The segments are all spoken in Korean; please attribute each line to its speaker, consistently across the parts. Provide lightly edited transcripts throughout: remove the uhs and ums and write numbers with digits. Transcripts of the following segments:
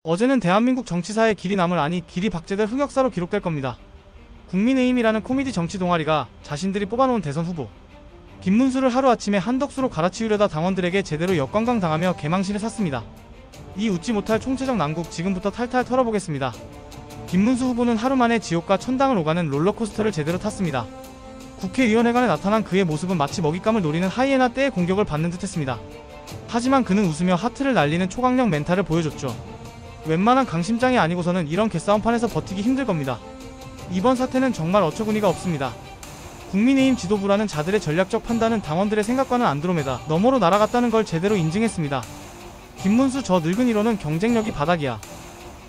Speaker 1: 어제는 대한민국 정치사에 길이 남을 아니 길이 박제될 흑역사로 기록될 겁니다. 국민의힘이라는 코미디 정치 동아리가 자신들이 뽑아놓은 대선 후보 김문수를 하루아침에 한덕수로 갈아치우려다 당원들에게 제대로 역관광 당하며 개망신을 샀습니다. 이 웃지 못할 총체적 난국 지금부터 탈탈 털어보겠습니다. 김문수 후보는 하루 만에 지옥과 천당을 오가는 롤러코스터를 제대로 탔습니다. 국회의원회관에 나타난 그의 모습은 마치 먹잇감을 노리는 하이에나 떼의 공격을 받는 듯했습니다. 하지만 그는 웃으며 하트를 날리는 초강력 멘탈을 보여줬죠. 웬만한 강심장이 아니고서는 이런 개싸움판에서 버티기 힘들 겁니다. 이번 사태는 정말 어처구니가 없습니다. 국민의힘 지도부라는 자들의 전략적 판단은 당원들의 생각과는 안드로메다 너머로 날아갔다는 걸 제대로 인증했습니다. 김문수 저 늙은 1호는 경쟁력이 바닥이야.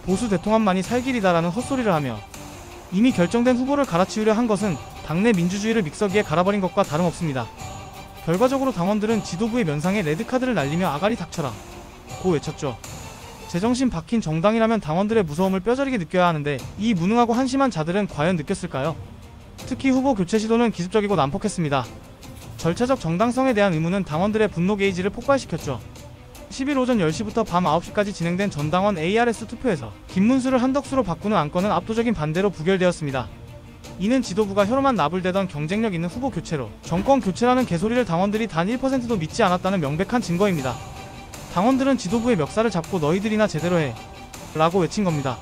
Speaker 1: 보수 대통합만이 살 길이다라는 헛소리를 하며 이미 결정된 후보를 갈아치우려 한 것은 당내 민주주의를 믹서기에 갈아버린 것과 다름없습니다. 결과적으로 당원들은 지도부의 면상에 레드카드를 날리며 아가리 닥쳐라 고 외쳤죠. 제정신 박힌 정당이라면 당원들의 무서움을 뼈저리게 느껴야 하는데 이 무능하고 한심한 자들은 과연 느꼈을까요? 특히 후보 교체 시도는 기습적이고 난폭했습니다. 절차적 정당성에 대한 의문은 당원들의 분노 게이지를 폭발시켰죠. 10일 오전 10시부터 밤 9시까지 진행된 전당원 ARS 투표에서 김문수를 한덕수로 바꾸는 안건은 압도적인 반대로 부결되었습니다. 이는 지도부가 혀로만 나불대던 경쟁력 있는 후보 교체로 정권 교체라는 개소리를 당원들이 단 1%도 믿지 않았다는 명백한 증거입니다. 당원들은 지도부의 멱살을 잡고 너희들이나 제대로 해 라고 외친 겁니다.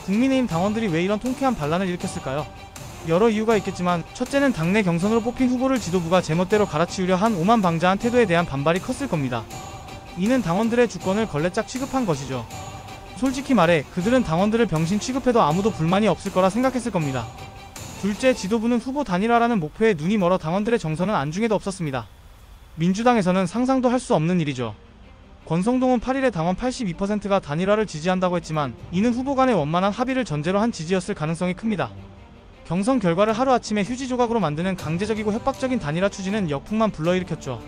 Speaker 1: 국민의힘 당원들이 왜 이런 통쾌한 반란을 일으켰을까요? 여러 이유가 있겠지만 첫째는 당내 경선으로 뽑힌 후보를 지도부가 제멋대로 갈아치우려 한 오만방자한 태도에 대한 반발이 컸을 겁니다. 이는 당원들의 주권을 걸레짝 취급한 것이죠. 솔직히 말해 그들은 당원들을 병신 취급해도 아무도 불만이 없을 거라 생각했을 겁니다. 둘째, 지도부는 후보 단일화라는 목표에 눈이 멀어 당원들의 정서는 안중에도 없었습니다. 민주당에서는 상상도 할 수 없는 일이죠. 권성동은 8일에 당원 82%가 단일화를 지지한다고 했지만 이는 후보 간의 원만한 합의를 전제로 한 지지였을 가능성이 큽니다. 경선 결과를 하루아침에 휴지 조각으로 만드는 강제적이고 협박적인 단일화 추진은 역풍만 불러일으켰죠.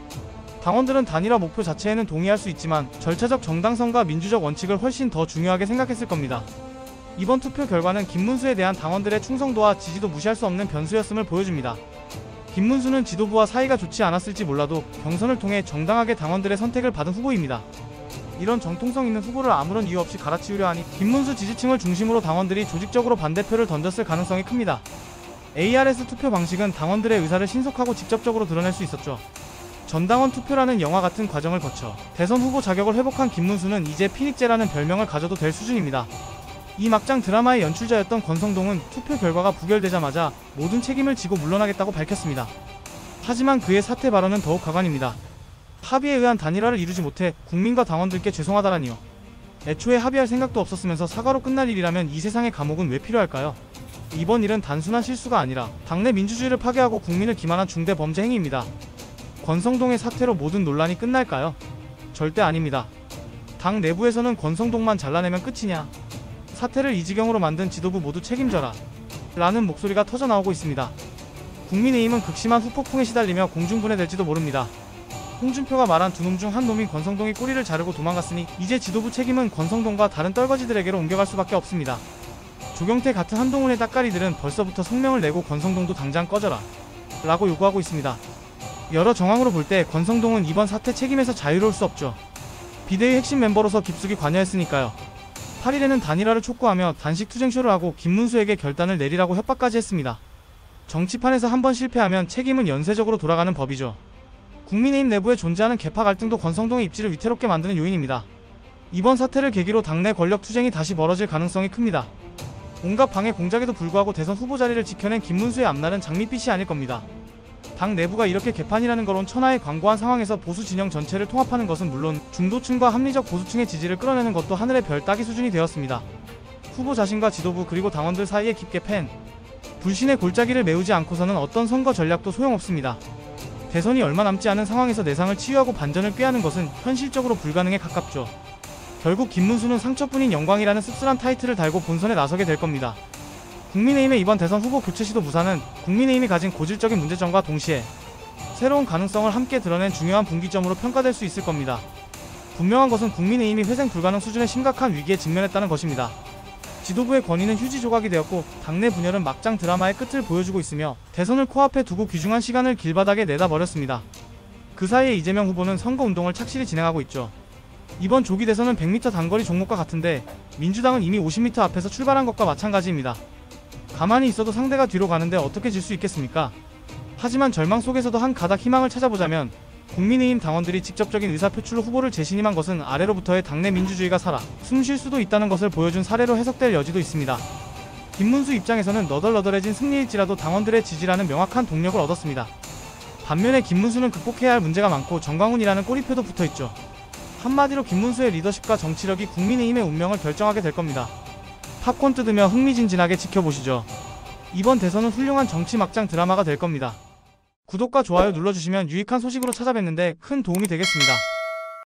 Speaker 1: 당원들은 단일화 목표 자체에는 동의할 수 있지만 절차적 정당성과 민주적 원칙을 훨씬 더 중요하게 생각했을 겁니다. 이번 투표 결과는 김문수에 대한 당원들의 충성도와 지지도 무시할 수 없는 변수였음을 보여줍니다. 김문수는 지도부와 사이가 좋지 않았을지 몰라도 경선을 통해 정당하게 당원들의 선택을 받은 후보입니다. 이런 정통성 있는 후보를 아무런 이유 없이 갈아치우려 하니 김문수 지지층을 중심으로 당원들이 조직적으로 반대표를 던졌을 가능성이 큽니다. ARS 투표 방식은 당원들의 의사를 신속하고 직접적으로 드러낼 수 있었죠. 전당원 투표라는 영화 같은 과정을 거쳐 대선 후보 자격을 회복한 김문수는 이제 피닉제라는 별명을 가져도 될 수준입니다. 이 막장 드라마의 연출자였던 권성동은 투표 결과가 부결되자마자 모든 책임을 지고 물러나겠다고 밝혔습니다. 하지만 그의 사퇴 발언은 더욱 가관입니다. 합의에 의한 단일화를 이루지 못해 국민과 당원들께 죄송하다라니요. 애초에 합의할 생각도 없었으면서 사과로 끝날 일이라면 이 세상의 감옥은 왜 필요할까요? 이번 일은 단순한 실수가 아니라 당내 민주주의를 파괴하고 국민을 기만한 중대 범죄 행위입니다. 권성동의 사퇴로 모든 논란이 끝날까요? 절대 아닙니다. 당 내부에서는 권성동만 잘라내면 끝이냐? 사태를 이 지경으로 만든 지도부 모두 책임져라 라는 목소리가 터져나오고 있습니다. 국민의힘은 극심한 후폭풍에 시달리며 공중분해될지도 모릅니다. 홍준표가 말한 두 놈 중 한 놈인 권성동이 꼬리를 자르고 도망갔으니 이제 지도부 책임은 권성동과 다른 떨거지들에게로 옮겨갈 수밖에 없습니다. 조경태 같은 한동훈의 따까리들은 벌써부터 성명을 내고 권성동도 당장 꺼져라 라고 요구하고 있습니다. 여러 정황으로 볼 때 권성동은 이번 사태 책임에서 자유로울 수 없죠. 비대위 핵심 멤버로서 깊숙이 관여했으니까요. 8일에는 단일화를 촉구하며 단식 투쟁쇼를 하고 김문수에게 결단을 내리라고 협박까지 했습니다. 정치판에서 한번 실패하면 책임은 연쇄적으로 돌아가는 법이죠. 국민의힘 내부에 존재하는 계파 갈등도 권성동의 입지를 위태롭게 만드는 요인입니다. 이번 사태를 계기로 당내 권력 투쟁이 다시 벌어질 가능성이 큽니다. 온갖 방해 공작에도 불구하고 대선 후보 자리를 지켜낸 김문수의 앞날은 장밋빛이 아닐 겁니다. 당 내부가 이렇게 개판이라는 걸 온 천하에 광고한 상황에서 보수 진영 전체를 통합하는 것은 물론 중도층과 합리적 보수층의 지지를 끌어내는 것도 하늘의 별 따기 수준이 되었습니다. 후보 자신과 지도부 그리고 당원들 사이에 깊게 팬 불신의 골짜기를 메우지 않고서는 어떤 선거 전략도 소용없습니다. 대선이 얼마 남지 않은 상황에서 내상을 치유하고 반전을 꾀하는 것은 현실적으로 불가능에 가깝죠. 결국 김문수는 상처뿐인 영광이라는 씁쓸한 타이틀을 달고 본선에 나서게 될 겁니다. 국민의힘의 이번 대선 후보 교체 시도 무산은 국민의힘이 가진 고질적인 문제점과 동시에 새로운 가능성을 함께 드러낸 중요한 분기점으로 평가될 수 있을 겁니다. 분명한 것은 국민의힘이 회생 불가능 수준의 심각한 위기에 직면했다는 것입니다. 지도부의 권위는 휴지 조각이 되었고 당내 분열은 막장 드라마의 끝을 보여주고 있으며 대선을 코앞에 두고 귀중한 시간을 길바닥에 내다버렸습니다. 그 사이에 이재명 후보는 선거운동을 착실히 진행하고 있죠. 이번 조기 대선은 100m 단거리 종목과 같은데 민주당은 이미 50m 앞에서 출발한 것과 마찬가지입니다. 가만히 있어도 상대가 뒤로 가는데 어떻게 질 수 있겠습니까? 하지만 절망 속에서도 한 가닥 희망을 찾아보자면 국민의힘 당원들이 직접적인 의사표출로 후보를 재신임한 것은 아래로부터의 당내 민주주의가 살아 숨 쉴 수도 있다는 것을 보여준 사례로 해석될 여지도 있습니다. 김문수 입장에서는 너덜너덜해진 승리일지라도 당원들의 지지라는 명확한 동력을 얻었습니다. 반면에 김문수는 극복해야 할 문제가 많고 정광훈이라는 꼬리표도 붙어있죠. 한마디로 김문수의 리더십과 정치력이 국민의힘의 운명을 결정하게 될 겁니다. 팝콘 뜯으며 흥미진진하게 지켜보시죠. 이번 대선은 훌륭한 정치 막장 드라마가 될 겁니다. 구독과 좋아요 눌러주시면 유익한 소식으로 찾아뵙는데 큰 도움이 되겠습니다.